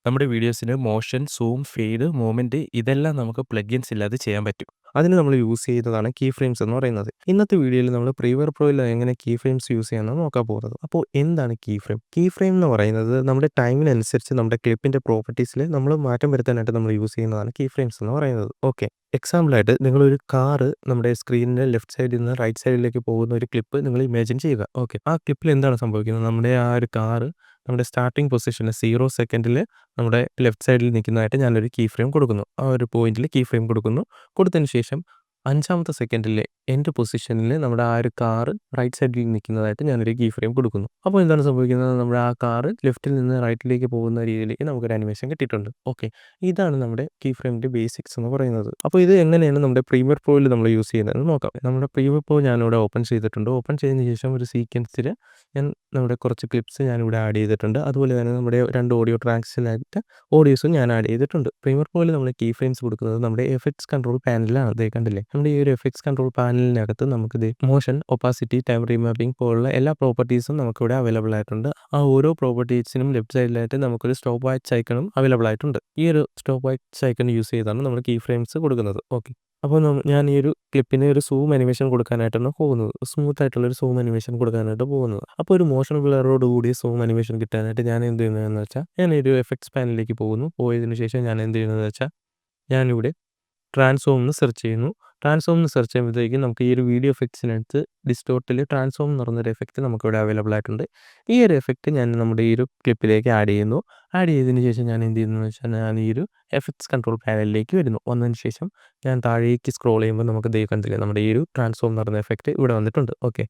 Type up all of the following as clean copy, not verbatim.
നമ്മുടെ വീഡിയോസിന് motion, zoom, fade, movement ഇതെല്ലാം നമുക്ക് പ്ലഗിൻസ് ഇല്ലാതെ ചെയ്യാൻ പറ്റും. അതിന് നമ്മൾ യൂസ് ചെയ്യുന്നതാണ് കീ ഫ്രെയിംസ് എന്ന് പറയുന്നത്. ഇന്നത്തെ വീഡിയോയിൽ നമ്മൾ പ്രീമിയർ പ്രോയിൽ എങ്ങനെ കീ ഫ്രെയിംസ് യൂസ് ചെയ്യാമെന്നാണ് നോക്കാൻ പോകുന്നത്. അപ്പോൾ എന്താണ് കീ ഫ്രെയിം? കീ ഫ്രെയിം എന്ന് പറയുന്നത് നമ്മുടെ ടൈമിനനുസരിച്ച് നമ്മുടെ ക്ലിപ്പിൻ്റെ പ്രോപ്പർട്ടീസിൽ നമ്മൾ മാറ്റം വരുത്താനായിട്ട് നമ്മൾ യൂസ് ചെയ്യുന്നതാണ് കീ ഫ്രെയിംസ് എന്ന് പറയുന്നത്. ഓക്കെ, എക്സാമ്പിളായിട്ട് നിങ്ങളൊരു കാറ് നമ്മുടെ സ്ക്രീനിൻ്റെ ലെഫ്റ്റ് സൈഡിൽ നിന്ന് റൈറ്റ് സൈഡിലേക്ക് പോകുന്ന ഒരു ക്ലിപ്പ് നിങ്ങൾ ഇമാജിൻ ചെയ്യുക. ഓക്കെ, ആ ക്ലിപ്പിൽ എന്താണ് സംഭവിക്കുന്നത്? നമ്മുടെ ആ ഒരു കാറ് നമ്മുടെ സ്റ്റാർട്ടിംഗ് പൊസിഷനിൽ 0 സെക്കൻഡിൽ നമ്മുടെ ലെഫ്റ്റ് സൈഡിൽ നിൽക്കുന്നതായിട്ട് ഞാനൊരു കീ ഫ്രെയിം കൊടുക്കുന്നു. ആ ഒരു പോയിന്റിൽ കീ ഫ്രെയിം കൊടുക്കുന്നു. കൊടുത്തതിന് ശേഷം 5ാമത്തെ സെക്കൻഡിലെ എൻഡ് പൊസിഷനിൽ നമ്മുടെ ആ ഒരു കാറ് റൈറ്റ് സൈഡിൽ നിൽക്കുന്നതായിട്ട് ഞാനൊരു കീ ഫ്രെയിം കൊടുക്കുന്നു. അപ്പോൾ എന്താണ് സംഭവിക്കുന്നത്? നമ്മുടെ ആ കാറ് ലെഫ്റ്റിൽ നിന്ന് റൈറ്റിലേക്ക് പോകുന്ന രീതിയിലേക്ക് നമുക്കൊരു ആനിമേഷൻ കിട്ടിയിട്ടുണ്ട്. ഓക്കെ, ഇതാണ് നമ്മുടെ കീ ഫ്രെയിമിൻ്റെ ബേസിക്സ് എന്ന് പറയുന്നത്. അപ്പോൾ ഇത് എങ്ങനെയാണ് നമ്മുടെ പ്രീമിയർ പ്രോയിൽ നമ്മൾ യൂസ് ചെയ്യുന്നതെന്ന് നോക്കാം. നമ്മുടെ പ്രീമിയർ പ്രോ ഞാനിവിടെ ഓപ്പൺ ചെയ്തിട്ടുണ്ട്. ഓപ്പൺ ചെയ്തതിന് ശേഷം ഒരു സീക്വൻസിൽ ഞാൻ നമ്മുടെ കുറച്ച് ക്ലിപ്സ് ഞാനിവിടെ ആഡ് ചെയ്തിട്ടുണ്ട്. അതുപോലെ തന്നെ നമ്മുടെ 2 ഓഡിയോ ട്രാക്സിനായിട്ട് ഓഡിയോസും ഞാൻ ആഡ് ചെയ്തിട്ടുണ്ട്. പ്രീമിയർ പ്രോയിൽ നമ്മൾ കീ ഫ്രെയിംസ് കൊടുക്കുന്നത് നമ്മുടെ എഫക്ട്സ് കൺട്രോൾ പാനലിലാണ്. ദേ കണ്ടില്ലേ, നമ്മുടെ ഈ ഒരു എഫക്ട്സ് കൺട്രോൾ പാനലിനകത്ത് നമുക്ക് മോഷൻ, ഒപ്പാസിറ്റി, ടൈം റീമാപ്പിംഗ് പോലുള്ള എല്ലാ പ്രോപ്പർട്ടീസും നമുക്കിവിടെ അവൈലബിൾ ആയിട്ടുണ്ട്. ആ ഓരോ പ്രോപ്പർട്ടീസിനും ലെഫ്റ്റ് സൈഡിലായിട്ട് നമുക്കൊരു സ്റ്റോപ്പ് വാച്ച് ഐക്കണും അവൈലബിൾ ആയിട്ടുണ്ട്. ഈ ഒരു സ്റ്റോപ്പ് വാച്ച് ഐക്കൺ യൂസ് ചെയ്താണ് നമ്മൾ കീ ഫ്രെയിംസ് കൊടുക്കുന്നത്. ഓക്കെ, അപ്പോൾ ഞാൻ ഈ ഒരു ക്ലിപ്പിന് ഒരു സൂം അനിമേഷൻ കൊടുക്കാനായിട്ടാണ് പോകുന്നത്. സ്മൂത്ത് ആയിട്ടുള്ളൊരു സൂം അനിമേഷൻ കൊടുക്കാനായിട്ട് പോകുന്നത്. അപ്പോൾ ഒരു മോഷൻ ബ്ലറോട് കൂടി സൂം അനിമേഷൻ കിട്ടാനായിട്ട് ഞാൻ എന്ത് ചെയ്യുന്നതെന്ന് വെച്ചാൽ ഞാനൊരു എഫക്ട്സ് പാനലിലേക്ക് പോകുന്നു. പോയതിന് ശേഷം ഞാൻ എന്ത് ചെയ്യുന്നതെന്ന് വെച്ചാൽ ഞാനിവിടെ ട്രാൻസ്ഫോം എന്ന് സെർച്ച് ചെയ്യുന്നു. ട്രാൻസ്ഫോം എന്ന് സെർച്ച് ചെയ്യുമ്പോഴത്തേക്കും നമുക്ക് ഈ ഒരു വീഡിയോ എഫക്ട്സിനകത്ത് ഡിസ്റ്റോർട്ടിൽ ട്രാൻസ്ഫോം എന്ന് പറയുന്നൊരു എഫക്റ്റ് നമുക്കിവിടെ അവൈലബിൾ ആയിട്ടുണ്ട്. ഈ ഒരു എഫക്റ്റ് ഞാൻ നമ്മുടെ ഈ ഒരു ക്ലിപ്പിലേക്ക് ആഡ് ചെയ്യുന്നു. ആഡ് ചെയ്തതിന് ശേഷം ഞാൻ എന്ത് ചെയ്യുന്നതെന്ന് വെച്ചാൽ ഞാൻ ഈ ഒരു എഫക്ട്സ് കൺട്രോൾ പാനലിലേക്ക് വരുന്നു. വന്നതിന് ശേഷം ഞാൻ താഴേക്ക് സ്ക്രോൾ ചെയ്യുമ്പോൾ നമുക്ക് ദേ കണ്ടില്ലേ, നമ്മുടെ ഈ ഒരു ട്രാൻസ്ഫോം എന്ന് പറയുന്ന എഫക്റ്റ് ഇവിടെ വന്നിട്ടുണ്ട്. ഓക്കെ,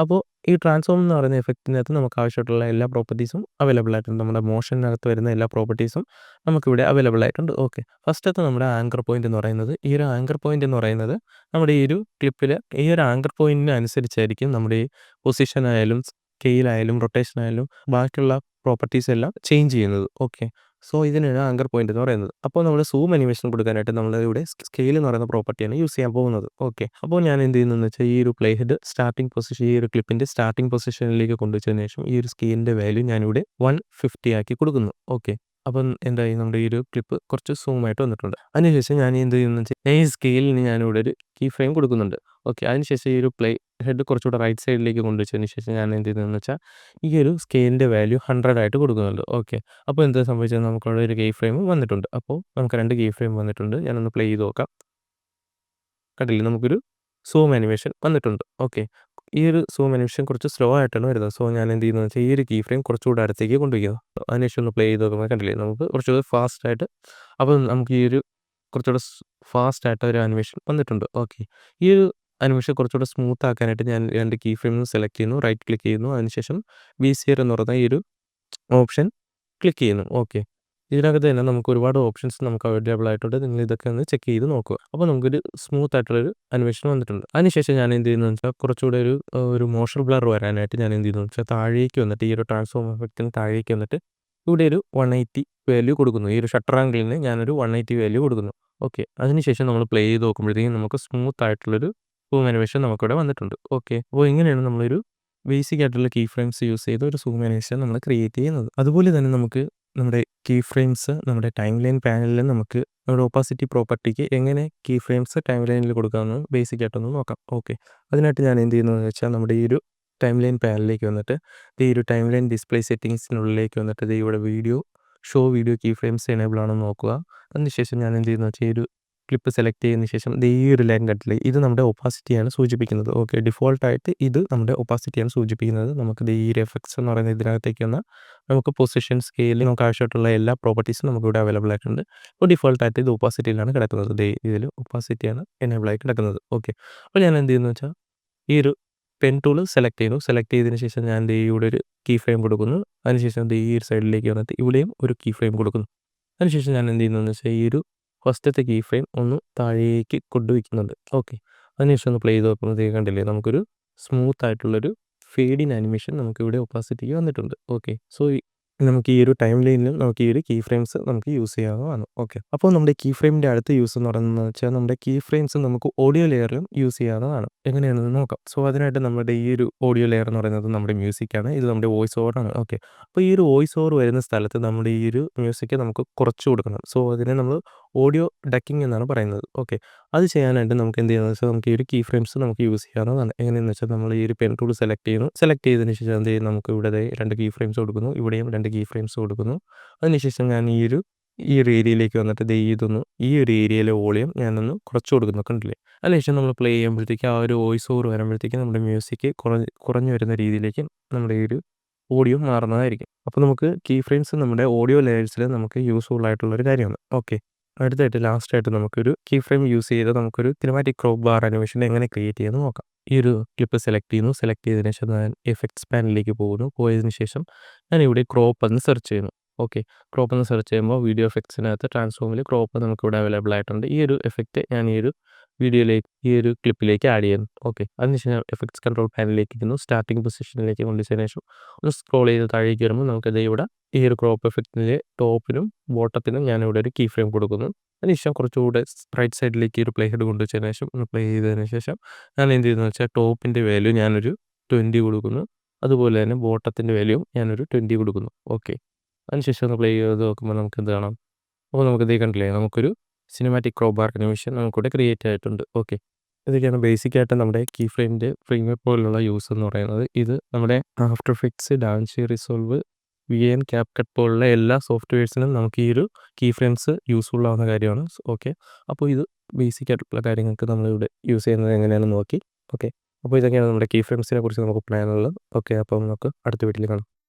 അപ്പോൾ ഈ ട്രാൻസ്ഫോം എന്ന് പറയുന്ന എഫക്റ്റിനകത്ത് നമുക്ക് ആവശ്യമായിട്ടുള്ള എല്ലാ പ്രോപ്പർട്ടീസും അവൈലബിൾ ആയിട്ടുണ്ട്. നമ്മുടെ മോഷനകത്ത് വരുന്ന എല്ലാ പ്രോപ്പർട്ടീസും നമുക്കിവിടെ അവൈലബിൾ ആയിട്ടുണ്ട്. ഓക്കെ, ഫസ്റ്റത്തെ നമ്മുടെ ആങ്കർ പോയിന്റ് എന്ന് പറയുന്നത്, ഈ ഒരു ആങ്കർ പോയിന്റ് എന്ന് പറയുന്നത് നമ്മുടെ ഈ ഒരു ക്ലിപ്പിൽ ഈ ഒരു ആങ്കർ പോയിന്റിന് അനുസരിച്ചായിരിക്കും നമ്മുടെ ഈ പൊസിഷൻ ആയാലും സ്കെയിലായാലും റൊട്ടേഷൻ ആയാലും ബാക്കിയുള്ള പ്രോപ്പർട്ടീസ് എല്ലാം ചേഞ്ച് ചെയ്യുന്നത്. ഓക്കെ, സോ ഇതിനാണ് ആങ്കർ പോയിന്റ് എന്ന് പറയുന്നത്. അപ്പോൾ നമ്മൾ സൂം അനിമേഷൻ കൊടുക്കാനായിട്ട് നമ്മൾ ഇവിടെ സ്കെയിൽ എന്ന് പറയുന്ന പ്രോപ്പർട്ടിയാണ് യൂസ് ചെയ്യാൻ പോകുന്നത്. ഓക്കെ, അപ്പോൾ ഞാൻ എന്ത് ചെയ്യുന്നതെന്ന് വെച്ചാൽ ഈ ഒരു പ്ലേ ഹെഡ് സ്റ്റാർട്ടിംഗ് പൊസിഷൻ, ഈ ഒരു ക്ലിപ്പിൻ്റെ സ്റ്റാർട്ടിംഗ് പൊസിഷനിലേക്ക് കൊണ്ടുവച്ചതിന് ശേഷം ഈ ഒരു സ്കെയിലിൻ്റെ വാല്യൂ ഞാനിവിടെ 150 ആക്കി കൊടുക്കുന്നു. ഓക്കെ, അപ്പം എന്തായി, നമ്മുടെ ഈ ഒരു ക്ലിപ്പ് കുറച്ച് സൂമായിട്ട് വന്നിട്ടുണ്ട്. അതിനുശേഷം ഞാൻ എന്ത് ചെയ്യുന്നത് വെച്ചാൽ ഈ സ്കെയിലിന് ഞാനിവിടെ ഒരു കീ ഫ്രെയിം കൊടുക്കുന്നുണ്ട്. ഓക്കെ, അതിനുശേഷം ഈ ഒരു പ്ലേ ഹെഡ് കുറച്ചുകൂടെ റൈറ്റ് സൈഡിലേക്ക് കൊണ്ടുവച്ചതിന് ശേഷം ഞാൻ എന്ത് ചെയ്യുന്നതെന്ന് വെച്ചാൽ ഈ ഒരു സ്കെയിലിൻ്റെ വാല്യൂ 100 ആയിട്ട് കൊടുക്കുന്നുണ്ട്. ഓക്കെ, അപ്പോൾ എന്താ സംഭവിച്ചത്? നമുക്കവിടെ ഒരു കീ ഫ്രെയിം വന്നിട്ടുണ്ട്. അപ്പോൾ നമുക്ക് 2 കീ ഫ്രെയിം വന്നിട്ടുണ്ട്. ഞാനൊന്ന് പ്ലേ ചെയ്ത് നോക്കാം. കണ്ടില്ലേ, നമുക്കൊരു സൂം അനിമേഷൻ വന്നിട്ടുണ്ട്. ഓക്കെ, ഈ ഒരു സൂം അനിമേഷൻ കുറച്ച് സ്ലോ ആയിട്ടാണ് വരുന്നത്. സോ ഞാൻ എന്ത് ചെയ്യുന്നത് വെച്ചാൽ ഈ ഒരു കീ ഫ്രെയിം കുറച്ചുകൂടെ അടുത്തേക്ക് കൊണ്ടുവയ്ക്കുക. അതിനുശേഷം ഒന്ന് പ്ലേ ചെയ്ത് നോക്കുമ്പോൾ കണ്ടില്ലേ, നമുക്ക് കുറച്ചുകൂടെ ഫാസ്റ്റായിട്ട്, അപ്പോൾ നമുക്ക് ഈ ഒരു കുറച്ചുകൂടെ ഫാസ്റ്റായിട്ട് ഒരു അനിമേഷൻ വന്നിട്ടുണ്ട്. ഓക്കെ, ഈ ഒരു അനിമേഷൻ കുറച്ചുകൂടെ സ്മൂത്ത് ആക്കാനായിട്ട് ഞാൻ 2 കീ ഫ്രെയിം സെലക്ട് ചെയ്യുന്നു, റൈറ്റ് ക്ലിക്ക് ചെയ്യുന്നു. അതിനുശേഷം VCR എന്ന് പറയുന്ന ഈ ഒരു ഓപ്ഷൻ ക്ലിക്ക് ചെയ്യുന്നു. ഓക്കെ, ഇതിനകത്ത് തന്നെ നമുക്ക് ഒരുപാട് ഓപ്ഷൻസ് നമുക്ക് അവൈലബിൾ ആയിട്ടുണ്ട്. നിങ്ങൾ ഇതൊക്കെ ഒന്ന് ചെക്ക് ചെയ്ത് നോക്കുക. അപ്പോൾ നമുക്കൊരു സ്മൂത്ത് ആയിട്ടുള്ളൊരു അനിമേഷൻ വന്നിട്ടുണ്ട്. അതിനുശേഷം ഞാൻ എന്ത് ചെയ്യുന്നതെന്ന് വെച്ചാൽ കുറച്ചുകൂടെ ഒരു മോഷൻ ബ്ലർ വരാനായിട്ട് ഞാൻ എന്ത് ചെയ്യുന്നു വെച്ചാൽ താഴേക്ക് വന്നിട്ട് ഈ ഒരു ട്രാൻസ്ഫോം എഫക്റ്റിന് താഴേക്ക് വന്നിട്ട് ഇവിടെ ഒരു 180 വാല്യൂ കൊടുക്കുന്നു. ഈ ഒരു ഷട്ടർ ആംഗിളിന് ഞാനൊരു 180 വാല്യൂ കൊടുക്കുന്നു. ഓക്കെ, അതിനുശേഷം നമ്മൾ പ്ലേ ചെയ്ത് നോക്കുമ്പോഴത്തേക്കും നമുക്ക് സ്മൂത്ത് ആയിട്ടുള്ളൊരു സൂം അനിമേഷൻ നമുക്കിവിടെ വന്നിട്ടുണ്ട്. ഓക്കെ, അപ്പോൾ ഇങ്ങനെയാണ് നമ്മളൊരു ബേസിക് ആയിട്ടുള്ള കീ ഫ്രെയിംസ് യൂസ് ചെയ്ത് ഒരു സൂം അനിമേഷൻ നമ്മൾ ക്രിയേറ്റ് ചെയ്യുന്നത്. അതുപോലെ തന്നെ നമുക്ക് നമ്മുടെ കീ ഫ്രെയിംസ് നമ്മുടെ ടൈം ലൈൻ പാനലിൽ നമുക്ക് നമ്മുടെ ഒപ്പാസിറ്റി പ്രോപ്പർട്ടിക്ക് എങ്ങനെ കീ ഫ്രെയിംസ് ടൈം ലൈനിൽ കൊടുക്കാമെന്ന് ബേസിക് ആയിട്ടൊന്ന് നോക്കാം. ഓക്കെ, അതിനായിട്ട് ഞാൻ എന്ത് ചെയ്യുന്നതെന്ന് വെച്ചാൽ നമ്മുടെ ഈ ഒരു ടൈം ലൈൻ പാനലിലേക്ക് വന്നിട്ട് ഈ ഒരു ടൈം ലൈൻ ഡിസ്പ്ലേ സെറ്റിങ്സിനുള്ളിലേക്ക് വന്നിട്ട് ഇവിടെ show video key frames enable ആണെന്ന് നോക്കുക. അതിനുശേഷം ഞാൻ എന്ത് ചെയ്യുന്നത് വെച്ചാൽ ഈ ഒരു ക്ലിപ്പ് സെലക്ട് ചെയ്തതിന് ശേഷം ഈ ഒരു ലൈൻ കണ്ടില്ലേ, ഇത് നമ്മുടെ ഒപ്പാസിറ്റിയാണ് സൂചിപ്പിക്കുന്നത്. ഓക്കെ, ഡിഫോൾട്ടായിട്ട് ഇത് നമ്മുടെ ഒപ്പാസിറ്റിയാണ് സൂചിപ്പിക്കുന്നത്. നമുക്ക് ഈ ഒരു എഫക്ട്സ് എന്ന് പറയുന്ന ഇതിനകത്തേക്ക് വന്നാൽ നമുക്ക് പൊസിഷൻ, സ്കെയിൽ, നമുക്ക് ആവശ്യമായിട്ടുള്ള എല്ലാ പ്രോപ്പർട്ടീസും നമുക്കിവിടെ അവൈലബിൾ ആയിട്ടുണ്ട്. ഇപ്പോൾ ഡിഫോൾട്ടായിട്ട് ഇത് ഒപ്പാസിറ്റിയിലാണ് കിടക്കുന്നത്. ഇതിൽ ഒപ്പാസിറ്റിയാണ് എനേബിൾ ആയി കിടക്കുന്നത്. ഓക്കെ, അപ്പോൾ ഞാൻ എന്ത് ചെയ്യുന്നത് വെച്ചാൽ ഈ ഒരു പെൻ ടൂൾ സെലക്ട് ചെയ്യുന്നു. സെലക്ട് ചെയ്തതിന് ശേഷം ഞാൻ ഇവിടെ ഒരു കീ ഫ്രെയിം കൊടുക്കുന്നു. അതിനുശേഷം ഈ ഒരു സൈഡിലേക്ക് വന്നിട്ട് ഇവിടെയും ഒരു കീ ഫ്രെയിം കൊടുക്കുന്നു. അതിനുശേഷം ഞാൻ എന്ത് ചെയ്യുന്നതെന്ന് വെച്ചാൽ ഈ ഒരു ഫസ്റ്റത്തെ കീ ഫ്രെയിം ഒന്ന് താഴേക്ക് കൊണ്ടുവയ്ക്കുന്നുണ്ട്. ഓക്കെ, അതിനുശേഷം ഒന്ന് പ്ലേ ചെയ്ത് നോക്കുമ്പോഴത്തേക്ക് കണ്ടില്ലേ, നമുക്കൊരു സ്മൂത്ത് ആയിട്ടുള്ളൊരു ഫേഡിൻ ആനിമേഷൻ നമുക്കിവിടെ ഒപ്പാസിറ്റിക്ക് വന്നിട്ടുണ്ട്. ഓക്കെ, സോ നമുക്ക് ഈ ഒരു ടൈം ലൈനിലും നമുക്ക് ഈ ഒരു കീ ഫ്രെയിംസ് നമുക്ക് യൂസ് ചെയ്യാവുന്നതാണ്. ഓക്കെ. അപ്പോൾ നമ്മുടെ കീ ഫ്രെയിമിൻ്റെ അടുത്ത യൂസ് എന്ന് പറയുന്നത് വെച്ചാൽ നമ്മുടെ കീ ഫ്രെയിംസ് നമുക്ക് ഓഡിയോ ലെയറിലും യൂസ് ചെയ്യാവുന്നതാണ്. എങ്ങനെയാണെന്ന് നോക്കാം. സോ അതിനായിട്ട് നമ്മുടെ ഈ ഒരു ഓഡിയോ ലെയർ എന്ന് പറയുന്നത് നമ്മുടെ മ്യൂസിക്കാണ്. ഇത് നമ്മുടെ വോയിസ് ഓവറാണ്. ഓക്കെ. അപ്പോൾ ഈ ഒരു വോയിസ് ഓവർ വരുന്ന സ്ഥലത്ത് നമ്മുടെ ഈ ഒരു മ്യൂസിക് നമുക്ക് കുറച്ച് കൊടുക്കണം. സോ അതിനെ നമ്മൾ ഓഡിയോ ഡക്കിംഗ് എന്നാണ് പറയുന്നത്. ഓക്കെ. അത് ചെയ്യാനായിട്ട് നമുക്ക് എന്ത് ചെയ്യാന്ന് വെച്ചാൽ നമുക്ക് ഈ ഒരു കീ ഫ്രെയിംസ് നമുക്ക് യൂസ് ചെയ്യാവുന്നതാണ്. എങ്ങനെയെന്ന് വെച്ചാൽ നമ്മൾ ഈ ഒരു പെൻ ടൂൾ സെലക്ട് ചെയ്യുന്നു. സെലക്ട് ചെയ്തതിന് ശേഷം എന്ത് ചെയ്യും, നമുക്ക് ഇവിടെ ദേ 2 കീ ഫ്രെയിംസ് കൊടുക്കുന്നു. ഇവിടെയും 2 കീ ഫ്രെയിംസ് കൊടുക്കുന്നു. അതിനുശേഷം ഞാൻ ഈ ഒരു ഏരിയയിലേക്ക് വന്നിട്ട് ദേ ഈ ഒരു ഏരിയയിലെ വോളിയം ഞാനൊന്ന് കുറച്ച് കൊടുക്കുന്നു. കണ്ടില്ലേ? അതിനുശേഷം നമ്മൾ പ്ലേ ചെയ്യുമ്പോഴത്തേക്ക് ആ ഒരു വോയിസ് ഓവർ വരുമ്പോഴത്തേക്ക് നമ്മുടെ മ്യൂസിക് കുറഞ്ഞു വരുന്ന രീതിയിലേക്ക് നമ്മുടെ ഈ ഒരു ഓഡിയോ മാറുന്നതായിരിക്കും. അപ്പോൾ നമുക്ക് കീ ഫ്രെയിംസ് നമ്മുടെ ഓഡിയോ ലെയേഴ്സിൽ നമുക്ക് യൂസ്ഫുൾ ആയിട്ടുള്ളൊരു കാര്യമാണ്. ഓക്കെ. അടുത്തായിട്ട് ലാസ്റ്റായിട്ട് നമുക്കൊരു കീ ഫ്രെയിം യൂസ് ചെയ്ത് നമുക്കൊരു സിനിമാറ്റിക് ക്രോപ്പ് ബാർ അനിമേഷൻ എങ്ങനെ ക്രിയേറ്റ് ചെയ്യുമെന്ന് നോക്കാം. ഈ ഒരു ക്ലിപ്പ് സെലക്ട് ചെയ്യുന്നു. സെലക്ട് ചെയ്തതിന് ശേഷം ഞാൻ എഫക്ട്സ് പാനലിലേക്ക് പോകുന്നു. പോയതിന് ശേഷം ഞാനിവിടെ ക്രോപ്പ് എന്ന് സെർച്ച് ചെയ്യുന്നു. ഓക്കെ. ക്രോപ്പ് എന്ന് സെർച്ച് ചെയ്യുമ്പോൾ വീഡിയോ എഫക്ട്സിനകത്ത് ട്രാൻസ്ഫോമിൽ ക്രോപ്പ് നമുക്കിവിടെ അവൈലബിൾ ആയിട്ടുണ്ട്. ഈ ഒരു എഫക്റ്റ് ഞാൻ ഈ ഒരു ക്ലിപ്പിലേക്ക് ആഡ് ചെയ്യുന്നു. ഓക്കെ. അതിനുശേഷം എഫക്ട്സ് കൺട്രോൾ പാനലിലേക്ക് ഇരുന്നു. സ്റ്റാർട്ടിംഗ് പൊസിഷനിലേക്ക് കൊണ്ടുവച്ചതിന് ശേഷം ഒന്ന് സ്ക്രോൾ ചെയ്ത് താഴേക്ക് വരുമ്പോൾ നമുക്കത് ഇവിടെ ഈ ഒരു ക്രോപ്പ് എഫക്റ്റിൻ്റെ ടോപ്പിനും ബോട്ടത്തിനും ഞാനിവിടെ ഒരു കീ ഫ്രെയിം കൊടുക്കുന്നു. അതിനുശേഷം കുറച്ചുകൂടെ റൈറ്റ് സൈഡിലേക്ക് ഒരു പ്ലേ ഹെഡ് കൊണ്ടുവച്ചതിന് ശേഷം ഒന്ന് പ്ലേ ചെയ്തതിന് ശേഷം ഞാൻ എന്ത് ചെയ്യുന്നത് വെച്ചാൽ ടോപ്പിൻ്റെ വാല്യൂ ഞാനൊരു 20 കൊടുക്കുന്നു. അതുപോലെ തന്നെ ബോട്ടത്തിൻ്റെ വാല്യൂവും ഞാനൊരു 20 കൊടുക്കുന്നു. ഓക്കെ. അതിനുശേഷം ഒന്ന് പ്ലേ ചെയ്ത് നോക്കുമ്പോൾ നമുക്ക് എന്ത് കാണാം. അപ്പോൾ നമുക്കിതേ കണ്ടില്ലേ, നമുക്കൊരു സിനിമാറ്റിക് ക്രോപ്പ് ബാർ അനിമേഷൻ നമുക്കിവിടെ ക്രിയേറ്റ് ആയിട്ടുണ്ട്. ഓക്കെ. ഇതൊക്കെയാണ് ബേസിക്കായിട്ട് നമ്മുടെ കീ ഫ്രെയിമിൻ്റെ ഫ്രെയിം പോലുള്ള യൂസ് എന്ന് പറയുന്നത്. ഇത് നമ്മുടെ after effects, da Vinci resolve, VN, CapCut പോലുള്ള എല്ലാ സോഫ്റ്റ്വെയർസിനും നമുക്ക് ഈ ഒരു കീ ഫ്രെയിംസ് യൂസ്ഫുൾ ആവുന്ന കാര്യമാണ്. ഓക്കെ. അപ്പോൾ ഇത് ബേസിക് ആയിട്ടുള്ള കാര്യങ്ങൾക്ക് നമ്മളിവിടെ യൂസ് ചെയ്യുന്നത് എങ്ങനെയാണെന്ന് നോക്കി. ഓക്കെ. അപ്പോൾ ഇതൊക്കെയാണ് നമ്മുടെ കീ ഫ്രെയിംസിനെ കുറിച്ച് നമുക്ക് പറയാനുള്ളത്. ഓക്കെ. അപ്പോൾ നമുക്ക് അടുത്ത വീഡിയോയിൽ കാണാം.